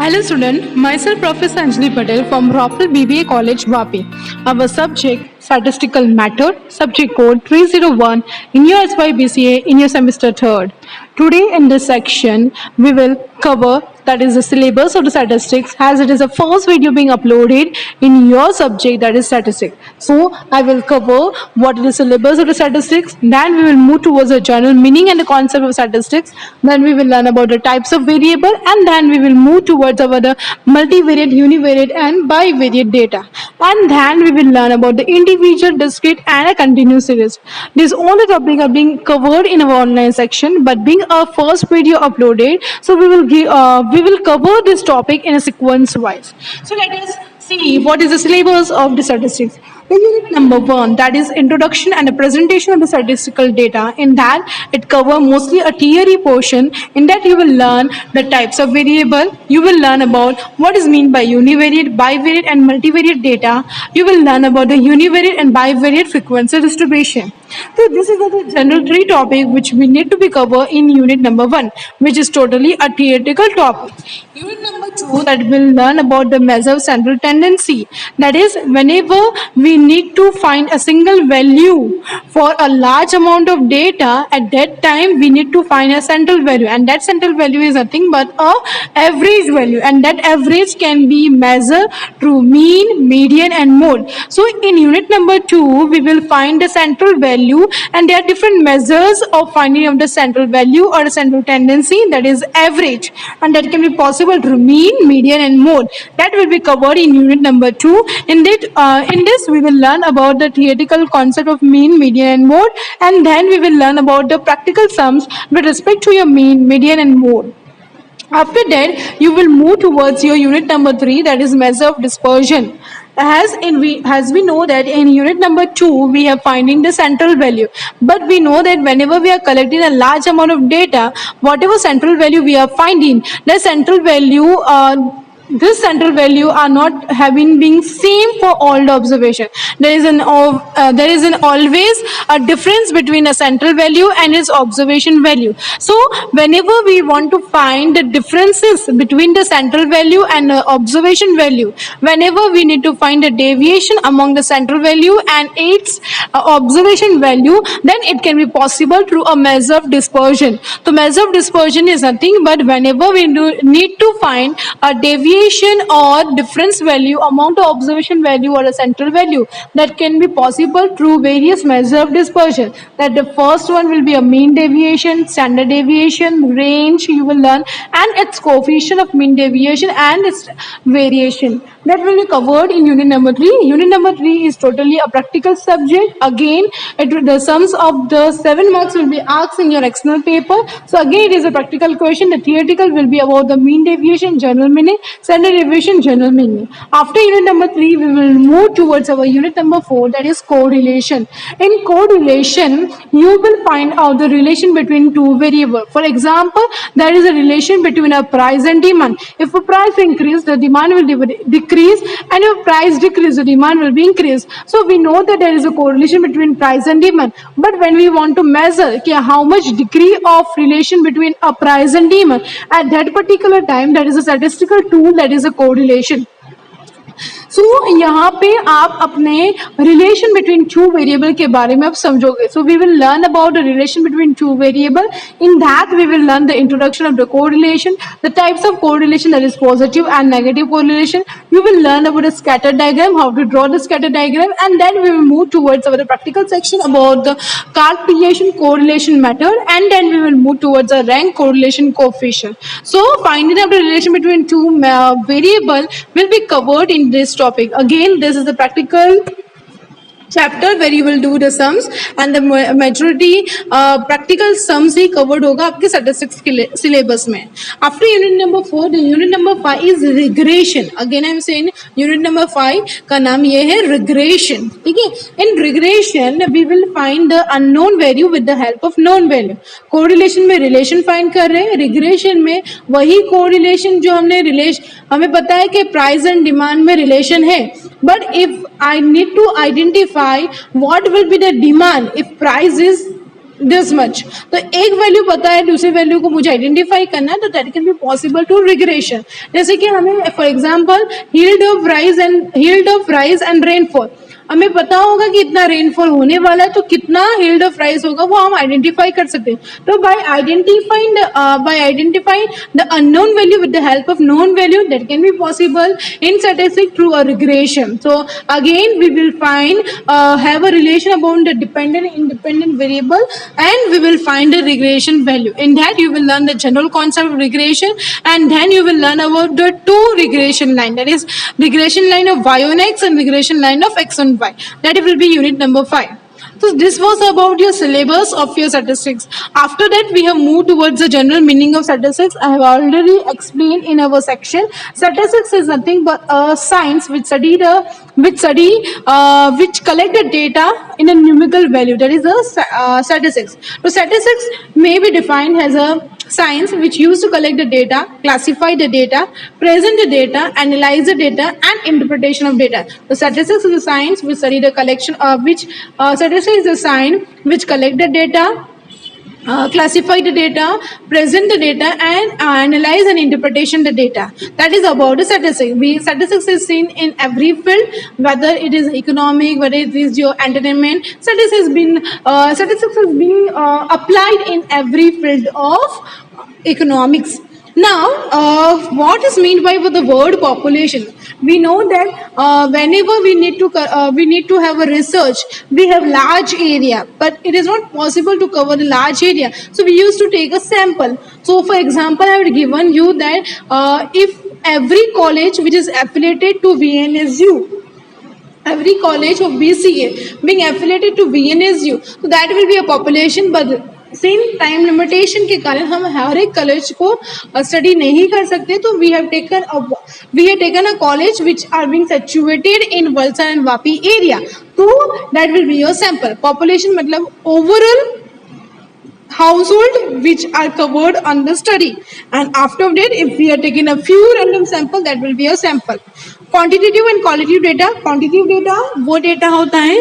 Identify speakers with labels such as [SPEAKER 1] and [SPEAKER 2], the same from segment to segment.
[SPEAKER 1] Hello student, myself Professor Anjali Patel from Roffel BBA College, Vapi. Our subject Statistical Method, subject code 301 in your SYBCA in your semester 3rd. Today in this section, we will cover that is the syllabus of the statistics as it is the first video being uploaded in your subject that is statistics. So I will cover what is the syllabus of the statistics, then we will move towards the general meaning and the concept of statistics, then we will learn about the types of variable and then we will move towards our the multivariate, univariate and bivariate data, and then we will learn about the individual, discrete and a continuous series. These all the topics are being covered in our online section, but being our first video uploaded, so we will cover this topic in a sequence wise. So let us see what is the syllabus of the statistics. The unit number 1, that is introduction and a presentation of the statistical data. In that, it covers mostly a theory portion. In that, you will learn the types of variable. You will learn about what is meant by univariate, bivariate, and multivariate data. You will learn about the univariate and bivariate frequency distribution. So this is the general 3 topic which we need to be covered in unit number 1, which is totally a theoretical topic. Unit number 2, that will learn about the measure of central tendency. That is, whenever we need to find a single value for a large amount of data, at that time we need to find a central value, and that central value is nothing but a average value, and that average can be measured through mean, median and mode. So in unit number 2, we will find the central value, and there are different measures of finding of the central value or the central tendency, that is average, and that can be possible through mean, median and mode. That will be covered in unit number 2. In this we will learn about the theoretical concept of mean, median and mode, and then we will learn about the practical sums with respect to your mean, median and mode. After that, you will move towards your unit number 3, that is measure of dispersion. As we know that in unit number 2, we are finding the central value. But we know that whenever we are collecting a large amount of data, whatever central value we are finding, the central value this central value are not having been same for all the observation. There is an always a difference between a central value and its observation value. So whenever we want to find the differences between the central value and the observation value, whenever we need to find a deviation among the central value and its observation value, then it can be possible through a measure of dispersion. So measure of dispersion is nothing but whenever we need to find a deviation or difference value among the observation value or a central value, that can be possible through various measures of dispersion. That the first one will be a mean deviation, standard deviation, range you will learn, and its coefficient of mean deviation and its variation. That will be covered in unit number 3. Unit number 3 is totally a practical subject. Again, the sums of the 7 marks will be asked in your external paper. So again, it is a practical question. The theoretical will be about the mean deviation, general meaning, standard deviation, general meaning. After unit number 3, we will move towards our unit number 4, that is correlation. In correlation, you will find out the relation between two variables. For example, there is a relation between a price and demand. If a price increase, the demand will decrease, and if price decrease, the demand will be increased. So we know that there is a correlation between price and demand. But when we want to measure how much degree of relation between a price and demand, at that particular time, that is a statistical tool, that is a correlation. सो यहाँ पे आप अपने relation between two variable के बारे में आप समझोगे. So we will learn about the relation between two variable. In that we will learn the introduction of the correlation, the types of correlation, that is positive and negative correlation. You will learn about the scatter diagram, how to draw the scatter diagram, and then we will move towards our practical section about the Cartesian correlation method, and then we will move towards the rank correlation coefficient. So finding out the relation between two variable will be covered in this topic. Again, this is the practical chapter where you will do the sums, and the majority practical sums he covered होगा आपके statistics के syllabus में. After unit number 4, the unit number 5 is regression. Again I am saying unit number 5 का नाम ये है regression. ठीक है? In regression we will find the unknown value with the help of known value. Correlation में relation find कर रहे हैं, regression में वही correlation जो हमें पता है कि price and demand में relation है. But if I need to identify what will be the demand if price is this much. तो एक वैल्यू पता है, दूसरी वैल्यू को मुझे आइडेंटिफाई करना है, तो that can be possible to regression. जैसे कि हमें for example yield of rice and rainfall, हमें पता होगा कि इतना रेनफॉल होने वाला है, तो कितना हील्ड ऑफ राइज होगा वो हम आइडेंटिफाई कर सकते हैं। तो bye identifying the unknown value with the help of known value, that can be possible in statistics through a regression. So again we will find have a relation about the dependent independent variable, and we will find the regression value. In that you will learn the general concept of regression, and then you will learn about the two regression line, that is regression line of y on x and regression line of x on y. That will be unit number 5. So this was about your syllabus of your statistics. After that, we have moved towards the general meaning of statistics. I have already explained in our section. Statistics is nothing but a science which collect the data in a numerical value. That is a statistics. So statistics may be defined as a science which used to collect the data, classify the data, present the data, analyze the data, and interpretation of data. So statistics is a science which study the collection of statistics is a science which collect the data, classify the data, present the data, and analyze and interpretation the data. That is about the statistics. Statistics is seen in every field, whether it is economic, whether it is your entertainment. Statistics has been applied in every field of economics. Now, what is meant by the word population? We know that whenever we need to have a research, we have large area, but it is not possible to cover a large area. So we used to take a sample. So, for example, I have given you that if every college which is affiliated to VNSU, every college of BCA being affiliated to VNSU, so that will be a population, but same time limitation के कारण हम हर एक college को study नहीं कर सकते, तो we have taken a college which are being situated in Valsad and Vapi area, तो that will be your sample. Population मतलब overall household which are covered on the study, and after that if we are taking a few random sample, that will be a sample. Quantitative and qualitative data, quantitative data वो data होता है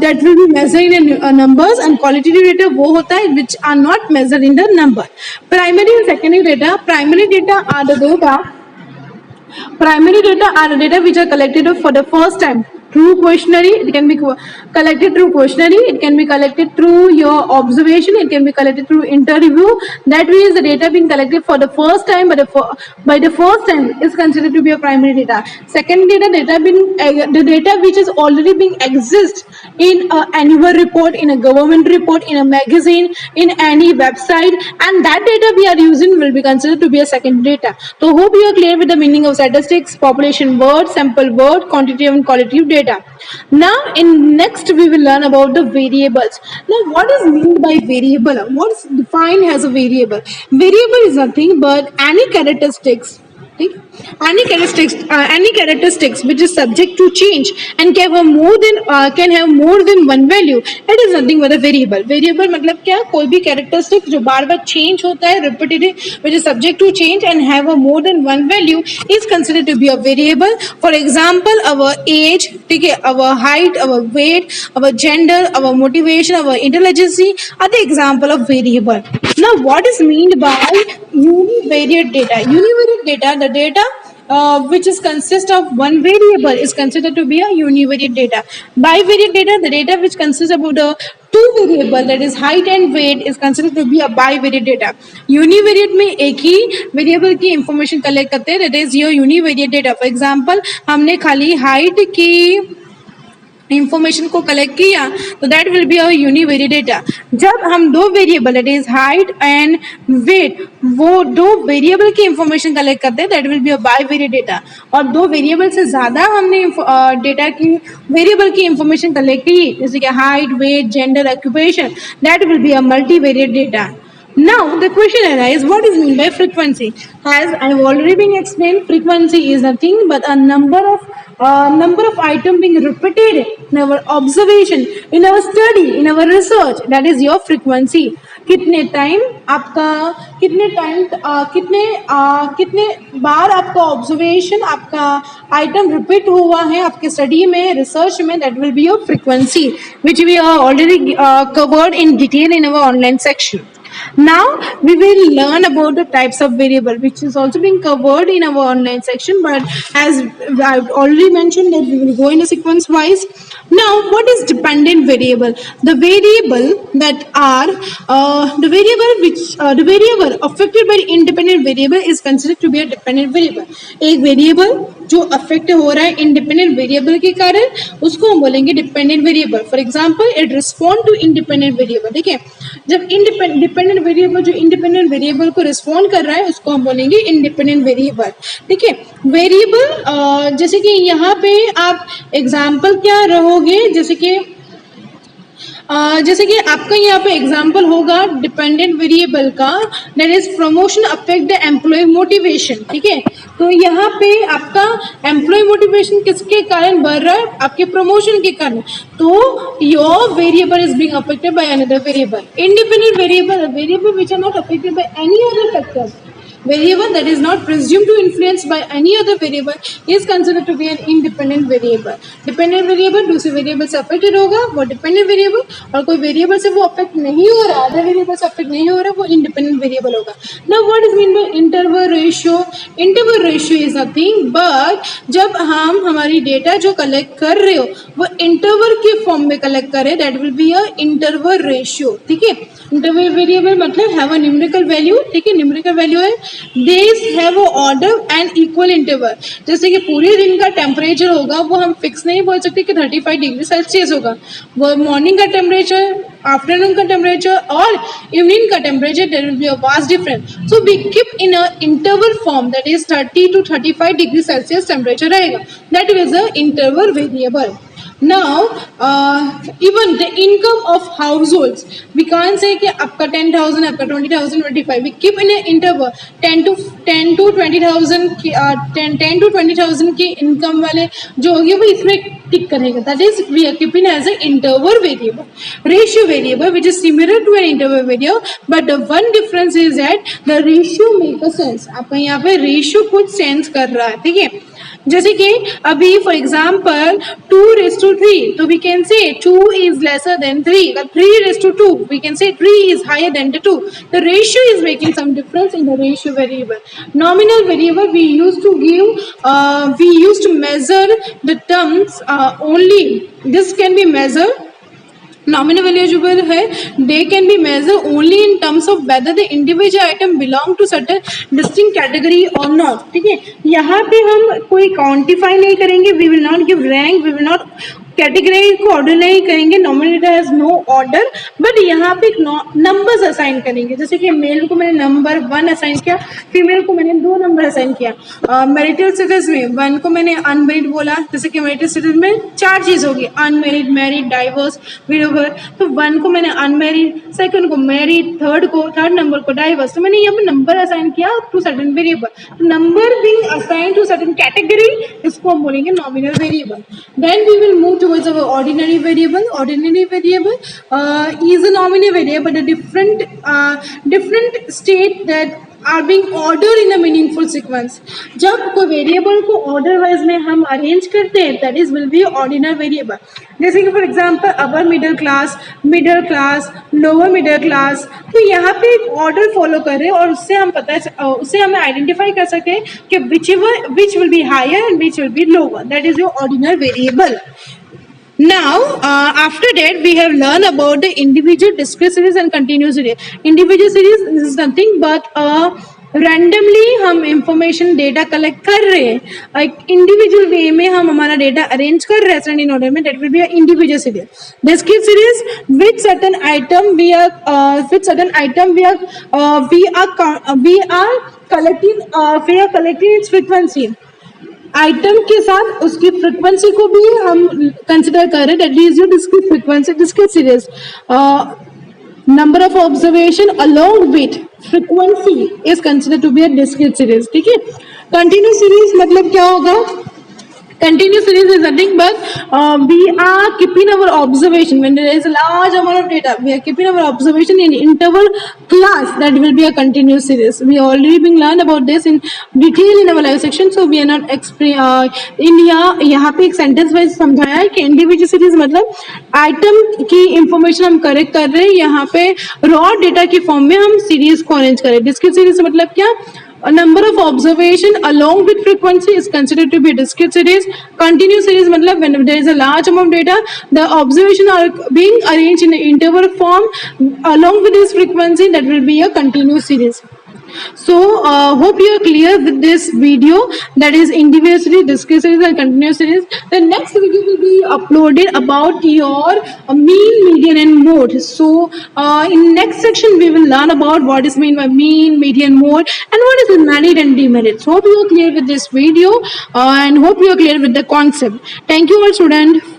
[SPEAKER 1] that will be measured in numbers, and qualitative data वो होता है which are not measured in the number. Primary and secondary data, primary data are the data which are collected for the first time through questionnaire. It can be collected through questionnaire, it can be collected through your observation, it can be collected through interview. That means the data being collected for the first time by the first time is considered to be a primary data. Second data the data which is already being exist in a annual report, in a government report, in a magazine, in any website, and that data we are using will be considered to be a second data. So hope you are clear with the meaning of statistics, population word, sample word, quantitative and qualitative data. Now in next we will learn about the variables. Now what is meant by variable? What is defined as a variable? Variable is nothing but any characteristics which is subject to change and can have more than one value. It is nothing but a variable. Variable मतलब क्या? कोई भी characteristic जो बार बार change होता है, repetitive, which is subject to change and have a more than one value, is considered to be a variable. For example, our age, ठीक है, our height, our weight, our gender, our motivation, our intelligence are the example of variable. Now what is meant by univariate data? Univariate data, the data which is consist of one variable is considered to be a univariate data. Bivariate data, the data which consists about the two variable, that is height and weight, is considered to be a bivariate data. Univariate में एक ही variable की information collect करते हैं, that is your univariate data. For example, हमने खाली height की information को collect किया, तो that will be a univariate data. जब हम दो variable, that is height and weight, वो दो वेरिएबल की इंफॉर्मेशन कलेक्ट करते हैं, that will be a bivariate data. और दो वेरिएबल से ज्यादा हमने डेटा की वेरिएबल की इंफॉर्मेशन कलेक्ट की, जैसे कि height, weight, gender, occupation, that will be a multivariate data. Now the question arises, what is meant by frequency? As I have already been explained, frequency is nothing but a number of items being repeated in our observation, in our study, in our research. That is your frequency. कितने time आपका कितने बार आपका observation, आपका item repeat हुआ है आपके study में, research में, that will be your frequency, which we are already covered in detail in our online section. Now we will learn about the types of variable, which is also being covered in our online section, but as I've already mentioned that we will go in a sequence wise. Now what is dependent variable? The variable the variable affected by independent variable is considered to be a dependent variable. एक variable जो affect हो रहा है independent variable के कारण, उसको हम बोलेंगे dependent variable. For example, it respond to independent variable. ठीक है, जब डिपेंडेंट वेरिएबल जो इंडिपेंडेंट वेरिएबल को रिस्पॉन्ड कर रहा है उसको हम बोलेंगे इंडिपेंडेंट वेरिएबल. ठीक है, वेरिएबल जैसे कि यहाँ पे आप एग्जाम्पल क्या रहोगे, जैसे कि आपका यहाँ पे एग्जाम्पल होगा डिपेंडेंट वेरिएबल का, that is promotion affect the employ motivation. ठीक है, तो यहाँ पे आपका एम्प्लॉय मोटिवेशन किसके कारण बढ़ रहा है? आपके प्रमोशन के कारण. तो your variable is being affected by another variable. Independent variable which are not affected by any other factors. Variable that is not presumed to influence by any other variable is considered to be an independent variable. Dependent variable दूसरे variable से affected होगा, वो dependent variable, और कोई variable से वो affect नहीं हो रहा, अदर वेरिएबल से अफेक्ट नहीं हो रहा, वो इंडिपेंडेंट वेरिएबल होगा. Now what is mean by interval ratio? Interval ratio is nothing but जब हम हमारी डेटा जो कलेक्ट कर रहे हो वो इंटरवल के फॉर्म में कलेक्ट करें, that will be a interval ratio. ठीक है, इंटरवल वेरिएबल मतलब हैव अ न्यूमेरिकल वैल्यू. ठीक है, न्यूमेरिकल वैल्यू है, days have order and equal interval. जैसे कि पूरे दिन का टेम्परेचर होगा वो हम फिक्स नहीं बोल सकते कि 35 डिग्री सेल्सियस होगा. वो मॉर्निंग का टेम्परेचर, आफ्टरनून का टेम्परेचर और इवनिंग का temperature, there will be a vast difference. So we keep in a interval form, that is 30 to 35 degree Celsius temperature रहेगा. That is a interval variable. Now, even the income of households, we can't say कि आपका 10,000, आपका 20,000, 25. We keep in an interval 10 to 20,000 की 10 to 20,000 की income वाले जो होगी वो इसमें टिक करेगा. That is we are keeping as an interval variable. Ratio variable which is similar to an interval variable, but the one difference is that the ratio make a sense. आपका यहाँ पे ratio कुछ सेंस कर रहा है. ठीक है, जैसे कि अभी फॉर एग्जाम्पल 2:3, तो we can say 2 is lesser than 3. 3:2, we can say 3 is higher than the 2. The ratio is making some difference in the ratio variable. Nominal variable we used to measure the terms only. This can be measured. Nominal variable है, they can be measured only in terms of whether the individual item belong to certain distinct category or not. ठीक है, यहाँ पे हम कोई quantify नहीं करेंगे, we will not give rank, we will not category को ऑर्डर नहीं करेंगे. Nominator has no order, but यहाँ पे नंबर्स असाइन करेंगे. जैसे कि मेल को मैंने नंबर 1 असाइन किया, फीमेल को मैंने 2 नंबर असाइन किया. मैरिटल स्टेटस में 1 को मैंने अनमेरिड बोला. जैसे कि मैरिटल स्टेटस में 4 चीज़ होगी, अनमेरिड, मैरिड, डाइवर्स, विडोवर. तो 1 को मैंने अनमेरिड, सेकंड को मैरिड, थर्ड नंबर को डाइवर्स. तो मैंने यहाँ पे नंबर असाइन किया to certain variable. Number being assign to certain category, इसको हम बोलेंगे nominal variable. Then we will move towards our ordinary variable. Ordinary variable is a nominal variable, but a different state that are being ordered in a meaningful sequence. जब कोई variable को order wise में हम arrange करते हैं, that is will be ordinary variable. जैसे कि for example upper middle class, lower middle class. तो यहाँ पे एक ऑर्डर फॉलो कर रहे हैं और उससे हमें आइडेंटिफाई कर सकते हैं कि which will be higher and which will be lower. That is your ordinary variable. Now, after that, we have learned about the individual, discrete series and continuous series. Individual series is nothing but randomly हम information data collect कर रहे हैं. एक individual way में हम हमारा data arrange कर रहे हैं ascending order में. That will be an individual series. Discrete series with certain item we are collecting its frequency. Item के साथ उसकी फ्रिक्वेंसी को भी हम कंसिडर कर रहे हैं. That is your discrete frequency, discrete series. number of observation along with frequency is considered to be a discrete series. ठीक है, continuous series मतलब क्या होगा? Continuous series is nothing but we are keeping our observation when there is a large amount of data. We are keeping our observation in interval class. That will be a continuous series. We already been learned about this in detail in our live section. So we are not in यहाँ पे एक sentence wise समझाया है कि individual series मतलब item की information हम collect कर रहे हैं, यहाँ पे रॉ डेटा की फॉर्म में हम सीरीज को अरेंज करें. डिस्क्रीट सीरीज मतलब क्या? A number of observation along with frequency is considered to be a discrete series. Continuous series मतलब when there is a large amount of data, the observation are being arranged in an interval form along with this frequency, that will be a continuous series. So hope you are clear with this video, that is individual series, discrete series and continuous series. The next video will be uploaded about your mean, median and mode. So in next section we will learn about what is mean by mean, median, mode and what is merit and demerit. So hope you are clear with this video and hope you are clear with the concept. Thank you all students.